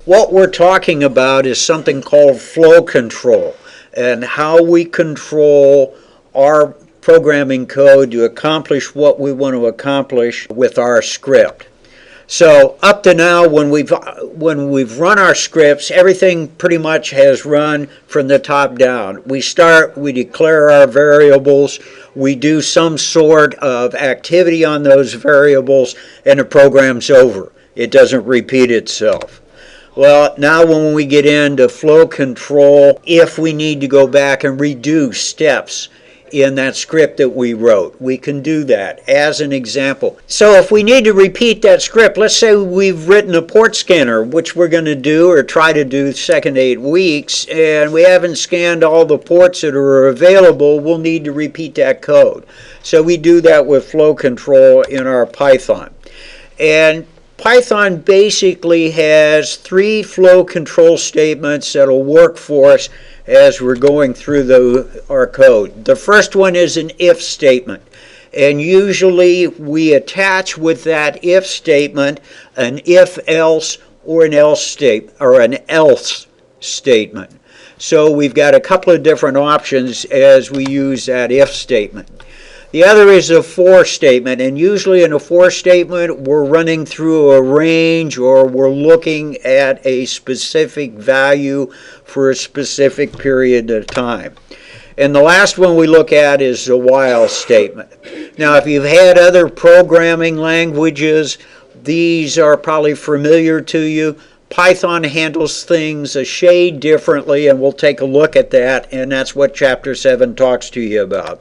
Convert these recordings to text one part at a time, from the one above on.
What we're talking about is something called flow control and how we control our programming code to accomplish what we want to accomplish with our script. So up to now, when we've run our scripts, everything pretty much has run from the top down. We declare our variables, we do some sort of activity on those variables, and the program's over. It doesn't repeat itself. Well, now when we get into flow control, if we need to go back and redo steps in that script that we wrote, we can do that as an example. So if we need to repeat that script, let's say we've written a port scanner, which we're going to do or try to do the second 8 weeks, and we haven't scanned all the ports that are available, we'll need to repeat that code. So we do that with flow control in our Python. And Python basically has 3 flow control statements that'll work for us as we're going through our code. The first one is an if statement, and usually we attach with that if statement an if-else or an else statement. So we've got a couple of different options as we use that if statement. The other is a for statement, and usually in a for statement we're running through a range or we're looking at a specific value for a specific period of time. And the last one we look at is the while statement. Now if you've had other programming languages, these are probably familiar to you. Python handles things a shade differently, and we'll take a look at that, and that's what Chapter 7 talks to you about.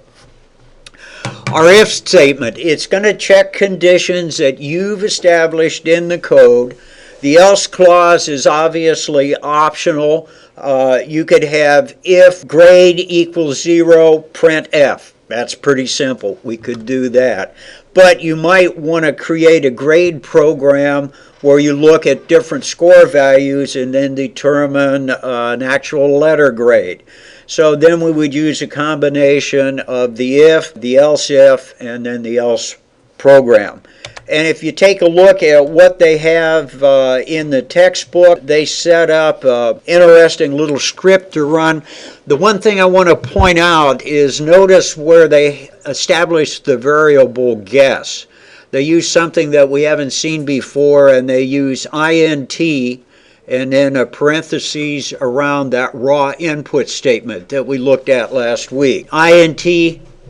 Our if statement, it's going to check conditions that you've established in the code. The else clause is obviously optional. You could have if grade equals 0, print f. That's pretty simple. We could do that. But you might want to create a grade program where you look at different score values and then determine an actual letter grade. So then we would use a combination of the if, the else if, and then the else program. And if you take a look at what they have in the textbook, they set up an interesting little script to run. The one thing I want to point out is notice where they established the variable guess. They use something that we haven't seen before, and they use int and then a parentheses around that raw input statement that we looked at last week. int,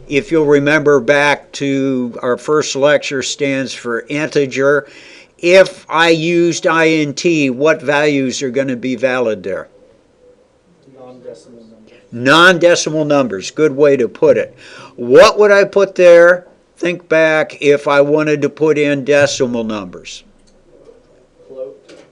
if you'll remember back to our first lecture, stands for integer. If I used int, what values are going to be valid there? Non-decimal numbers. Non-decimal numbers, good way to put it. What would I put there? Think back if I wanted to put in decimal numbers.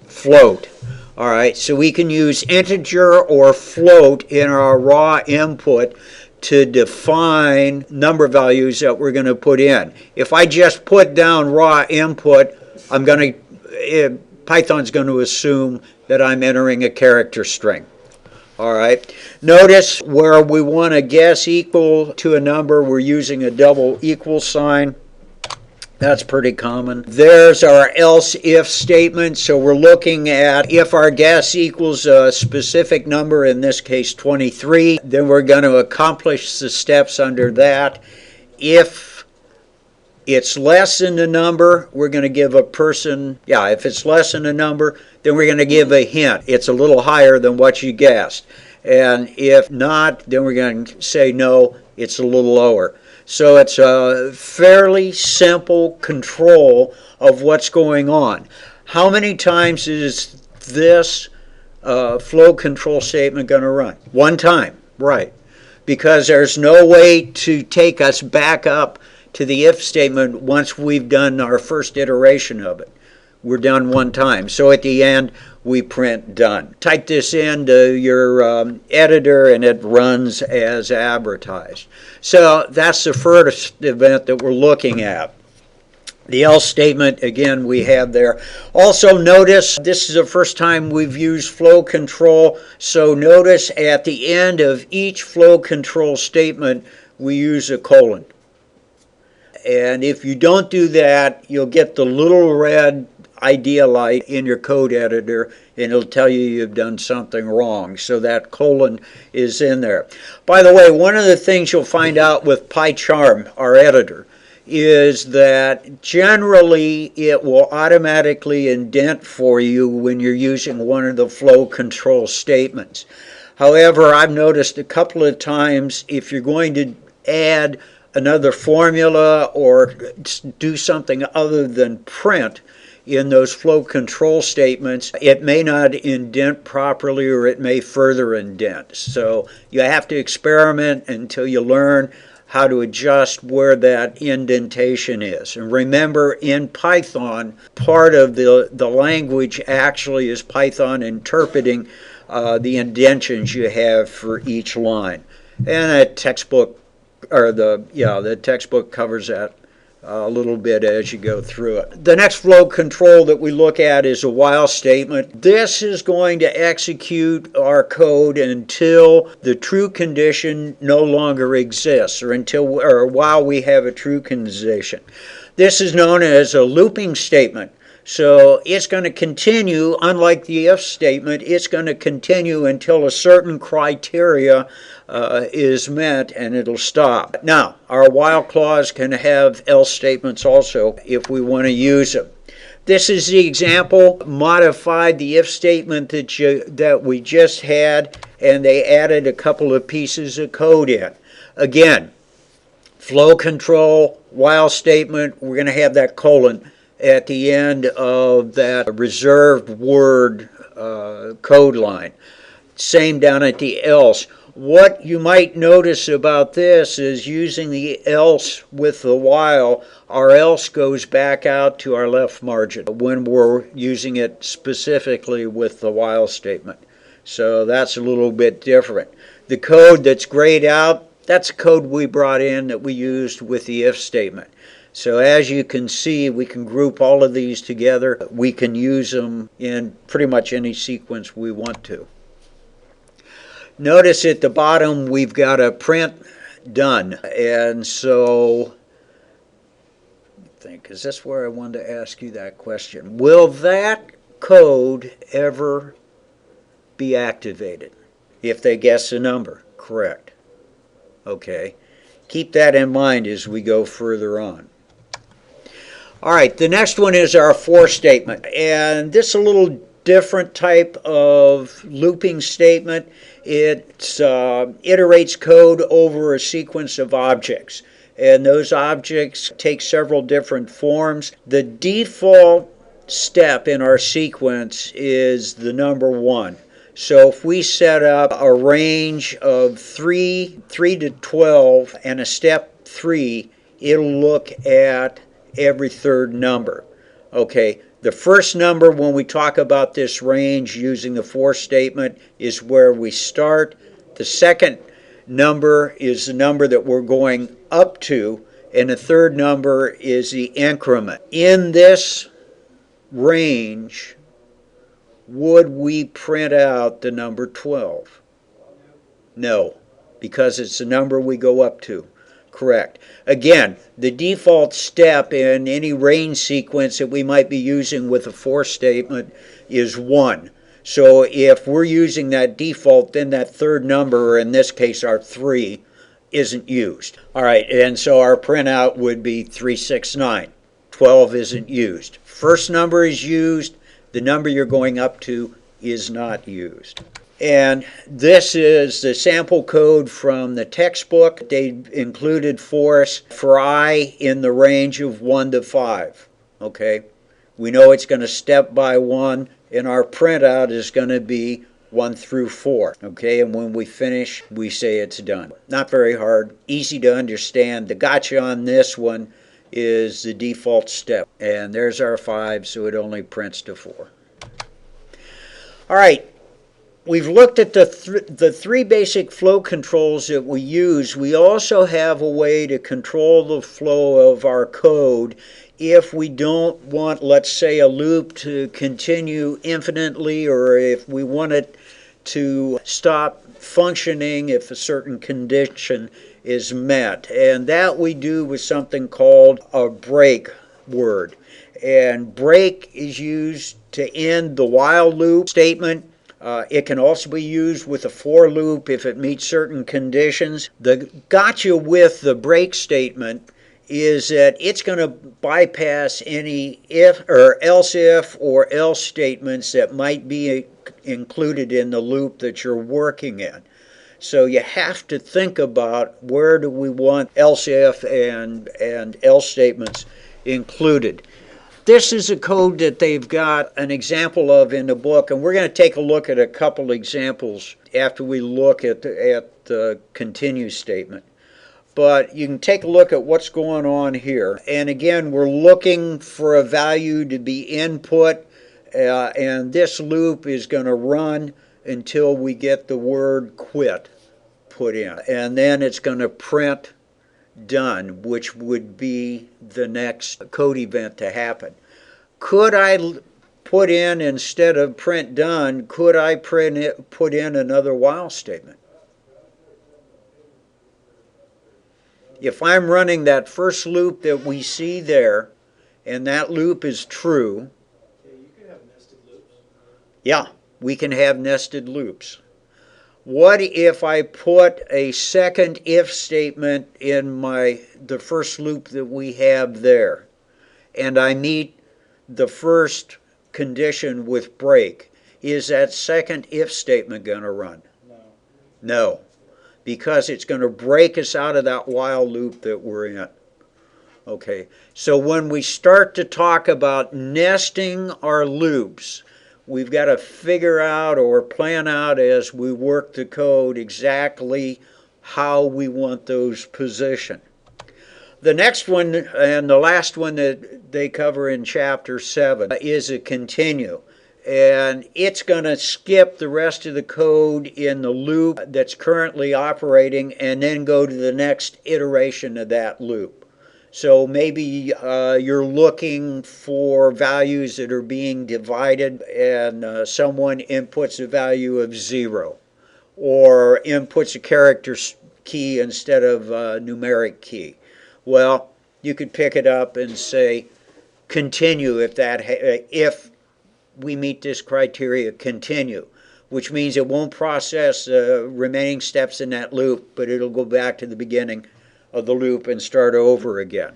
Float. All right, so we can use integer or float in our raw input to define number values that we're going to put in. If I just put down raw input, Python's going to assume that I'm entering a character string. All right, notice where we want to guess equal to a number, we're using a double equal sign. That's pretty common. There's our else if statement. So we're looking at if our guess equals a specific number, in this case 23, then we're going to accomplish the steps under that. If it's less than the number, we're going to give a person, if it's less than a number, then we're going to give a hint. It's a little higher than what you guessed. And if not, then we're going to say no, it's a little lower. So it's a fairly simple control of what's going on. How many times is this flow control statement going to run? One time, right. Because there's no way to take us back up to the if statement once we've done our first iteration of it. We're done one time. So at the end, we print done. Type this into your editor and it runs as advertised. So that's the first event that we're looking at. The else statement, again, we have there. Also notice, this is the first time we've used flow control, so notice at the end of each flow control statement, we use a colon. And if you don't do that, you'll get the little red idea light in your code editor and it'll tell you you've done something wrong. So that colon is in there. By the way, one of the things you'll find out with PyCharm, our editor, is that generally it will automatically indent for you when you're using one of the flow control statements. However, I've noticed a couple of times if you're going to add another formula or do something other than print in those flow control statements, it may not indent properly or it may further indent. So you have to experiment until you learn how to adjust where that indentation is. And remember, in Python, part of the language actually is Python interpreting the indentions you have for each line. And that textbook, or the textbook covers that a little bit as you go through it. The next flow control that we look at is a while statement. This is going to execute our code until the true condition no longer exists, or while we have a true condition. This is known as a looping statement. So it's going to continue, unlike the if statement, it's going to continue until a certain criteria is met and it'll stop. Now, our while clause can have else statements also if we want to use them. This is the example, modified the if statement that we just had, and they added a couple of pieces of code in. Again, flow control, while statement, we're going to have that colon at the end of that reserved word code line. Same down at the else. What you might notice about this is using the else with the while, our else goes back out to our left margin when we're using it specifically with the while statement. So that's a little bit different. The code that's grayed out, that's code we brought in that we used with the if statement. So as you can see, we can group all of these together. We can use them in pretty much any sequence we want to. Notice at the bottom we've got a print done. And so, is this where I wanted to ask you that question? Will that code ever be activated? If they guess the number, correct. Okay. Keep that in mind as we go further on. All right, the next one is our for statement, and this is a little different type of looping statement. It iterates code over a sequence of objects, and those objects take several different forms. The default step in our sequence is the number 1. So if we set up a range of 3 to 12 and a step 3, it'll look at every third number. Okay, the first number when we talk about this range using the for statement is where we start. The second number is the number that we're going up to, and the third number is the increment. In this range, would we print out the number 12? No, because it's the number we go up to. Correct. Again, the default step in any range sequence that we might be using with a for statement is 1. So if we're using that default, then that third number, or in this case our 3, isn't used. All right, and so our printout would be 369. 12 isn't used. First number is used. The number you're going up to is not used. And this is the sample code from the textbook. They included for us for I in the range of 1 to 5. Okay, we know it's going to step by 1, and our printout is going to be 1 through 4. Okay, and when we finish, we say it's done. Not very hard, easy to understand. The gotcha on this one is the default step. And there's our 5, so it only prints to 4. All right. We've looked at the three basic flow controls that we use. We also have a way to control the flow of our code if we don't want, let's say, a loop to continue infinitely, or if we want it to stop functioning if a certain condition is met. And that we do with something called a break word. And break is used to end the while loop statement. It can also be used with a for loop if it meets certain conditions. The gotcha with the break statement is that it's going to bypass any if or else statements that might be included in the loop that you're working in. So you have to think about where do we want else if and else statements included. This is a code that they've got an example of in the book, and we're going to take a look at a couple examples after we look at the continue statement. But you can take a look at what's going on here. And again, we're looking for a value to be input, and this loop is going to run until we get the word quit put in. And then it's going to print done, which would be the next code event to happen. Could I put in, instead of print done, could I put in another while statement? If I'm running that first loop that we see there, and that loop is true, Yeah, you can have nested loops. yeah, we can have nested loops. What if I put a second if statement in the first loop that we have there, and I meet the first condition with break? Is that second if statement going to run? No. No, because it's going to break us out of that while loop that we're in. Okay, so when we start to talk about nesting our loops, we've got to figure out or plan out as we work the code exactly how we want those positioned. The next one and the last one that they cover in chapter 7 is a continue. And it's going to skip the rest of the code in the loop that's currently operating and then go to the next iteration of that loop. So maybe you're looking for values that are being divided and someone inputs a value of 0 or inputs a character key instead of a numeric key. Well, you could pick it up and say continue if we meet this criteria, continue, which means it won't process remaining steps in that loop, but it'll go back to the beginning of the loop and start over again.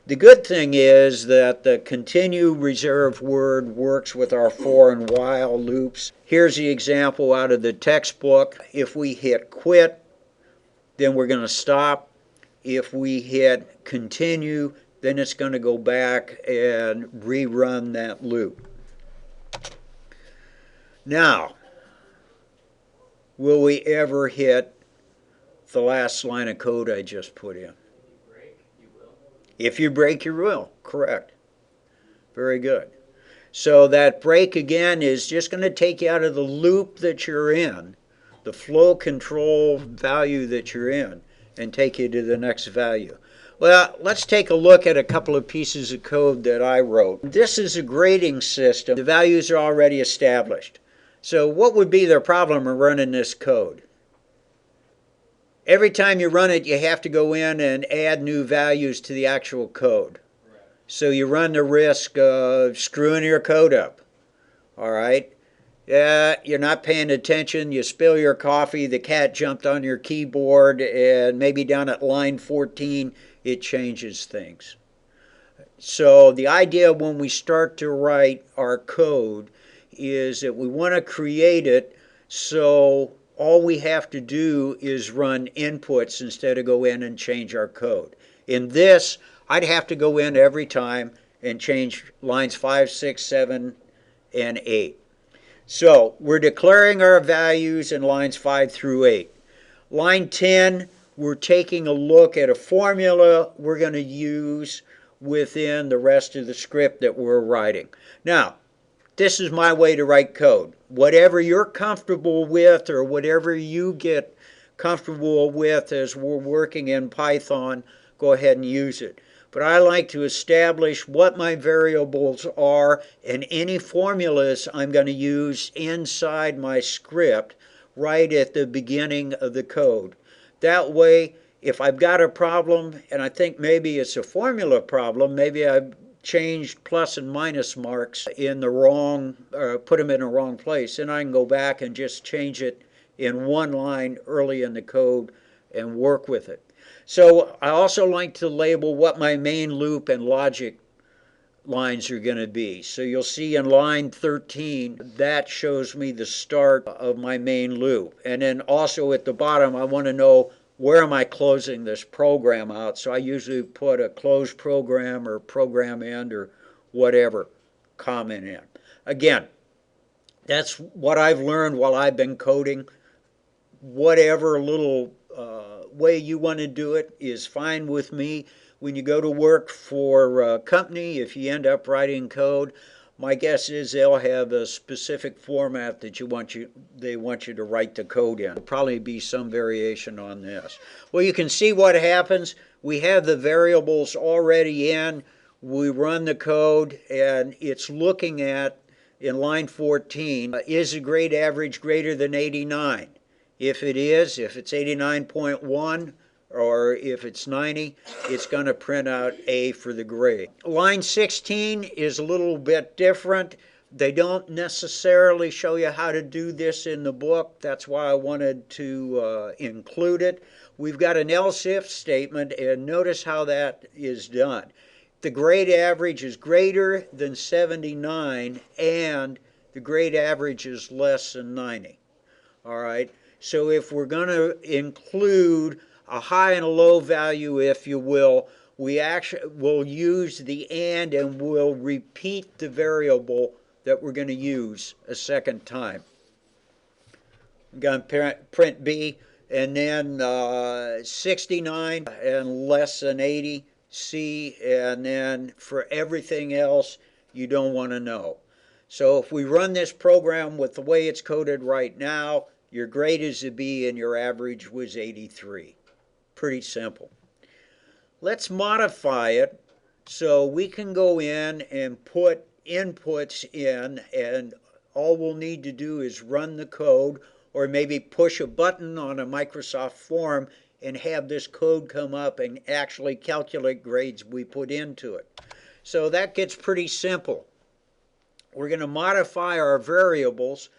The good thing is that the continue reserved word works with our for and while loops. Here's the example out of the textbook. If we hit quit, then we're going to stop. If we hit continue, then it's going to go back and rerun that loop. Now, will we ever hit the last line of code I just put in? If you break, you will. Correct. Very good. So that break again is just going to take you out of the loop that you're in, the flow control value that you're in, and take you to the next value. Well, let's take a look at a couple of pieces of code that I wrote. This is a grading system. The values are already established. So what would be the problem of running this code? Every time you run it, you have to go in and add new values to the actual code. So you run the risk of screwing your code up. All right? You're not paying attention, you spill your coffee, the cat jumped on your keyboard, and maybe down at line 14, it changes things. So the idea when we start to write our code is that we want to create it so all we have to do is run inputs instead of go in and change our code. In this, I'd have to go in every time and change lines 5, 6, 7, and 8. So we're declaring our values in lines 5 through 8. Line 10, we're taking a look at a formula we're going to use within the rest of the script that we're writing. Now, this is my way to write code. Whatever you're comfortable with or whatever you get comfortable with as we're working in Python, go ahead and use it. But I like to establish what my variables are and any formulas I'm going to use inside my script right at the beginning of the code. That way, if I've got a problem, and I think maybe it's a formula problem, maybe I changed plus and minus marks in the wrong, put them in the wrong place, then I can go back and just change it in one line early in the code and work with it. So I also like to label what my main loop and logic lines are going to be. So you'll see in line 13, that shows me the start of my main loop. And then also at the bottom, I want to know where am I closing this program out. So I usually put a close program or program end or whatever comment in. Again, that's what I've learned while I've been coding. Whatever little way you want to do it is fine with me. When you go to work for a company, if you end up writing code, my guess is they'll have a specific format that they want you to write the code in. There'll probably be some variation on this. Well, you can see what happens. We have the variables already in. We run the code, and it's looking at, in line 14, is the grade average greater than 89? If it is, if it's 89.1, or if it's 90, it's going to print out A for the grade. Line 16 is a little bit different. They don't necessarily show you how to do this in the book. That's why I wanted to include it. We've got an else if statement, and notice how that is done. The grade average is greater than 79 and the grade average is less than 90. All right. So if we're going to include a high and a low value, if you will, we actually will use the and we'll repeat the variable that we're going to use a second time. I'm going to print B, and then 69 and less than 80, C, and then for everything else you don't want to know. So if we run this program with the way it's coded right now, your grade is a B and your average was 83. Pretty simple. Let's modify it so we can go in and put inputs in, and all we'll need to do is run the code or maybe push a button on a Microsoft form and have this code come up and actually calculate grades we put into it. So that gets pretty simple. We're going to modify our variables,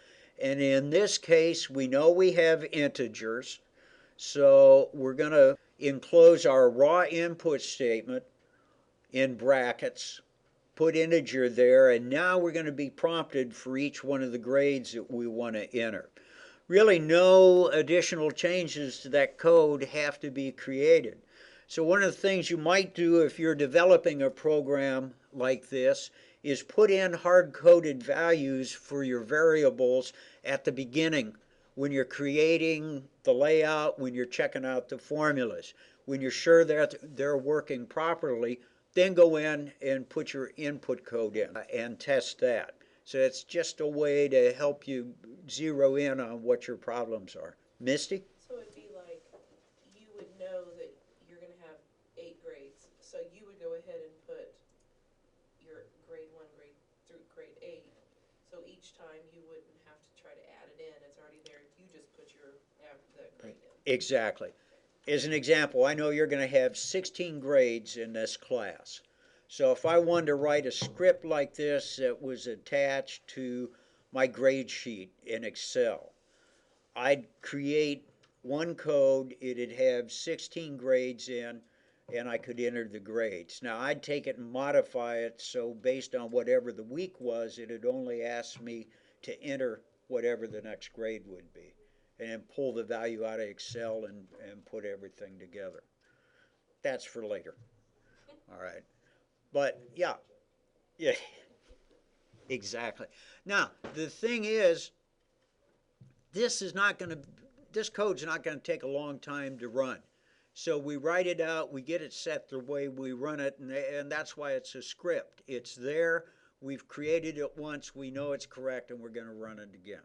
and in this case we know we have integers, so we're going to enclose our raw input statement in brackets, put integer there, and now we're going to be prompted for each one of the grades that we want to enter. Really no additional changes to that code have to be created. So one of the things you might do if you're developing a program like this is put in hard-coded values for your variables at the beginning when you're creating the layout, when you're checking out the formulas. When you're sure that they're working properly, then go in and put your input code in and test that. So it's just a way to help you zero in on what your problems are. Misty? So it'd be like you would know that you're going to have 8 grades. So you would go ahead and put your grade 1 grade through grade 8. So each time you wouldn't have to try to add it in. It's already there. You just put the grade in. Exactly. As an example, I know you're going to have 16 grades in this class. So if I wanted to write a script like this that was attached to my grade sheet in Excel, I'd create one code, it'd have 16 grades in, and I could enter the grades. Now I'd take it and modify it so based on whatever the week was, it'd only ask me to enter whatever the next grade would be, and then pull the value out of Excel and put everything together. That's for later. All right. But yeah, exactly. Now the thing is, this code's not going to take a long time to run. So we write it out, we get it set the way we run it, and that's why it's a script. It's there, we've created it once, we know it's correct, and we're going to run it again.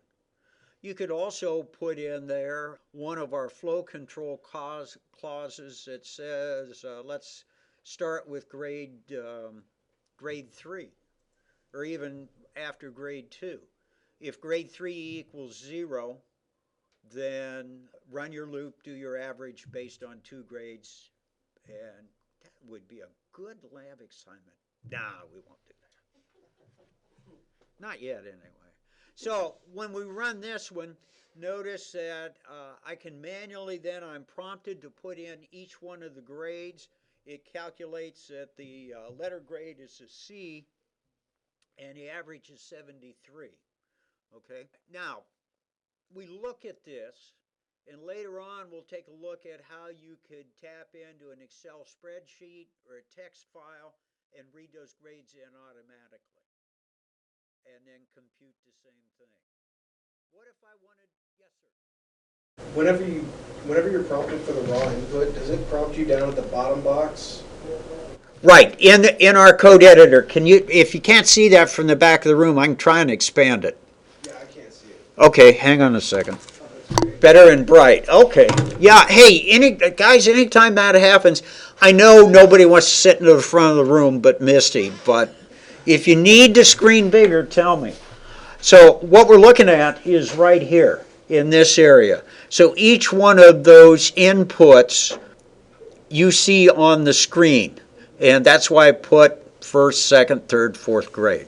You could also put in there one of our flow control clauses that says, let's start with grade 3, or even after grade 2. If grade 3 equals 0, then run your loop, do your average based on 2 grades, and that would be a good lab assignment. Nah, we won't do that. Not yet, anyway. So when we run this one, notice that I can manually then, I'm prompted to put in each one of the grades. It calculates that the letter grade is a C and the average is 73. Okay? Now, we look at this, and later on we'll take a look at how you could tap into an Excel spreadsheet or a text file and read those grades in automatically, and then compute the same thing. What if I wanted, yes, sir? Whenever you're prompted for the raw input, does it prompt you down at the bottom box? Right, in our code editor. Can you, if you can't see that from the back of the room, I can try and expand it. Yeah, I can't see it. Okay, hang on a second. Oh, that's great. Better and bright. Okay. Yeah, hey, guys, anytime that happens, I know nobody wants to sit in the front of the room but Misty, but if you need the screen bigger, tell me. So what we're looking at is right here in this area. So each one of those inputs you see on the screen, and that's why I put first, second, third, fourth grade.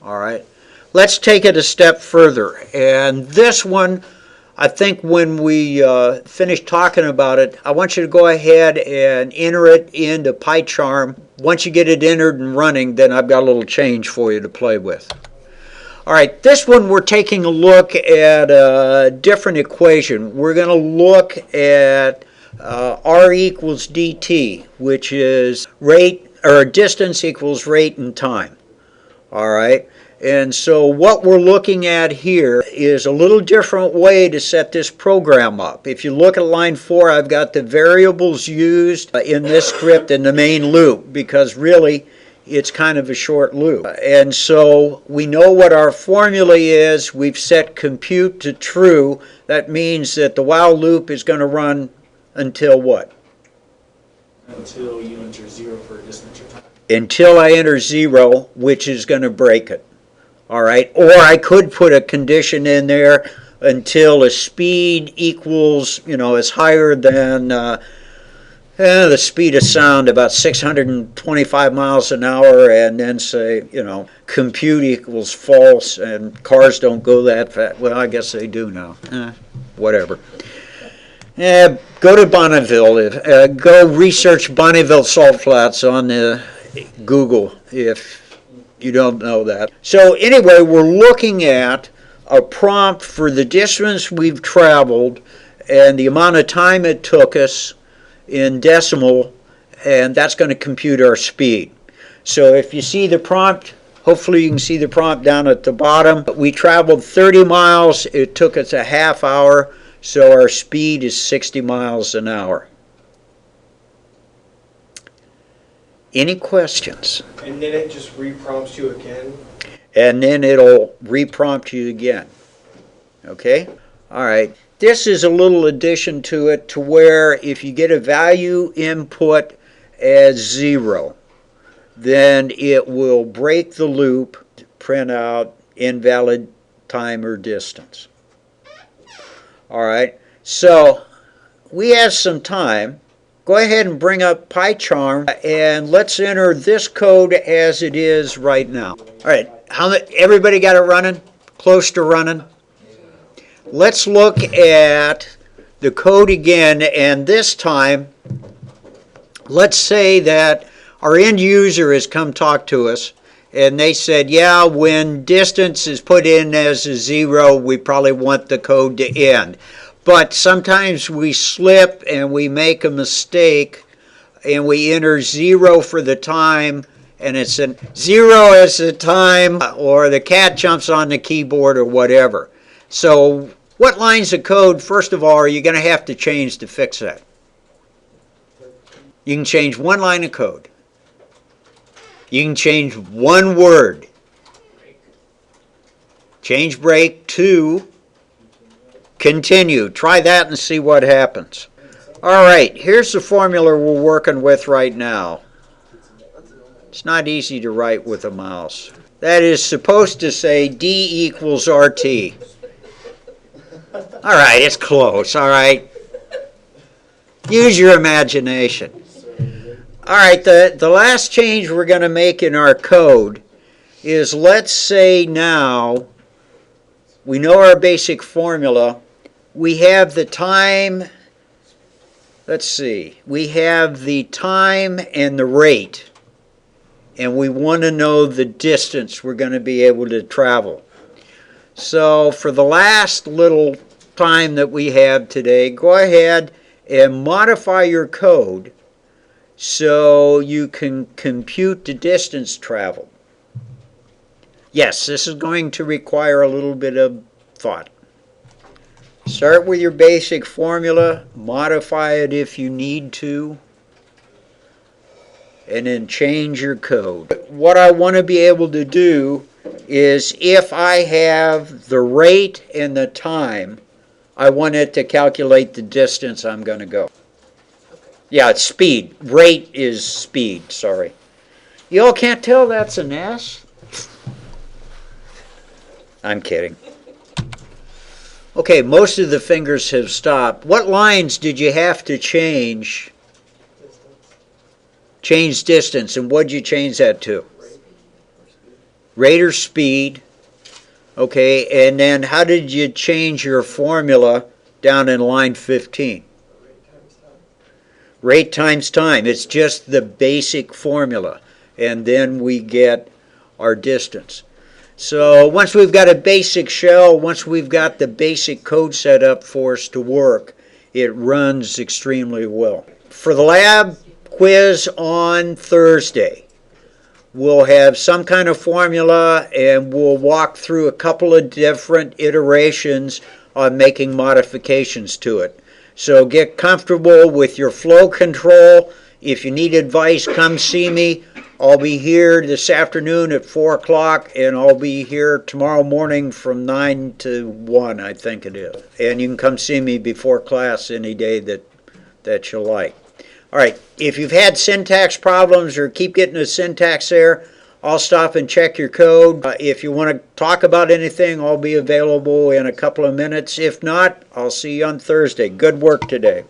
All right. Let's take it a step further. And this one, I think when we finish talking about it, I want you to go ahead and enter it into PyCharm. Once you get it entered and running, then I've got a little change for you to play with. All right, this one we're taking a look at a different equation. We're going to look at R equals dt, which is rate, or distance equals rate and time. All right. And so what we're looking at here is a little different way to set this program up. If you look at line 4, I've got the variables used in this script in the main loop, because really it's kind of a short loop. And so we know what our formula is. We've set compute to true. That means that the while loop is going to run until what? Until you enter 0 for a distance or time. Until I enter 0, which is going to break it. All right, or I could put a condition in there until a speed equals, is higher than the speed of sound, about 625 miles an hour, and then say, compute equals false, and cars don't go that fast. Well, I guess they do now. Whatever. Go to Bonneville. Go research Bonneville salt flats on Google if you don't know that. So anyway, we're looking at a prompt for the distance we've traveled and the amount of time it took us in decimal, and that's going to compute our speed. So if you see the prompt, hopefully you can see the prompt down at the bottom. We traveled 30 miles. It took us a half hour, so our speed is 60 miles an hour. Any questions? And then it just reprompts you again? And then it'll reprompt you again. Okay? All right. This is a little addition to it, to where if you get a value input as 0, then it will break the loop, print out invalid time or distance. All right. So we have some time. Go ahead and bring up PyCharm, and let's enter this code as it is right now. All right, everybody got it running? Close to running? Let's look at the code again, and this time, let's say that our end user has come talk to us, and they said, yeah, when distance is put in as a 0, we probably want the code to end. But sometimes we slip and we make a mistake and we enter 0 for the time, and it's a 0 as the time, or the cat jumps on the keyboard or whatever. So what lines of code, first of all, are you going to have to change to fix that? You can change one line of code. You can change one word. Change break to continue. Try that and see what happens. All right, here's the formula we're working with right now. It's not easy to write with a mouse. That is supposed to say D equals RT. All right, it's close, all right? Use your imagination. All All right, the last change we're going to make in our code is, let's say now we know our basic formula. We have the time, let's see, we have the time and the rate, and we want to know the distance we're going to be able to travel. So for the last little time that we have today, go ahead and modify your code so you can compute the distance traveled. Yes, this is going to require a little bit of thought. Start with your basic formula, modify it if you need to, and then change your code. What I want to be able to do is, if I have the rate and the time, I want it to calculate the distance I'm going to go. Yeah, it's speed. Rate is speed, sorry. You all can't tell that's an S? I'm kidding. Okay, most of the fingers have stopped. What lines did you have to change? Change distance, and what did you change that to? Rate or speed. Okay, and then how did you change your formula down in line 15? Rate times time. It's just the basic formula, and then we get our distance. So once we've got a basic shell, once we've got the basic code set up for us to work, it runs extremely well. For the lab quiz on Thursday, we'll have some kind of formula, and we'll walk through a couple of different iterations on making modifications to it. So get comfortable with your flow control. If you need advice, come see me. I'll be here this afternoon at 4 o'clock, and I'll be here tomorrow morning from 9 to 1, I think it is. And you can come see me before class any day that you like. All right, if you've had syntax problems or keep getting a syntax error, I'll stop and check your code. If you want to talk about anything, I'll be available in a couple of minutes. If not, I'll see you on Thursday. Good work today.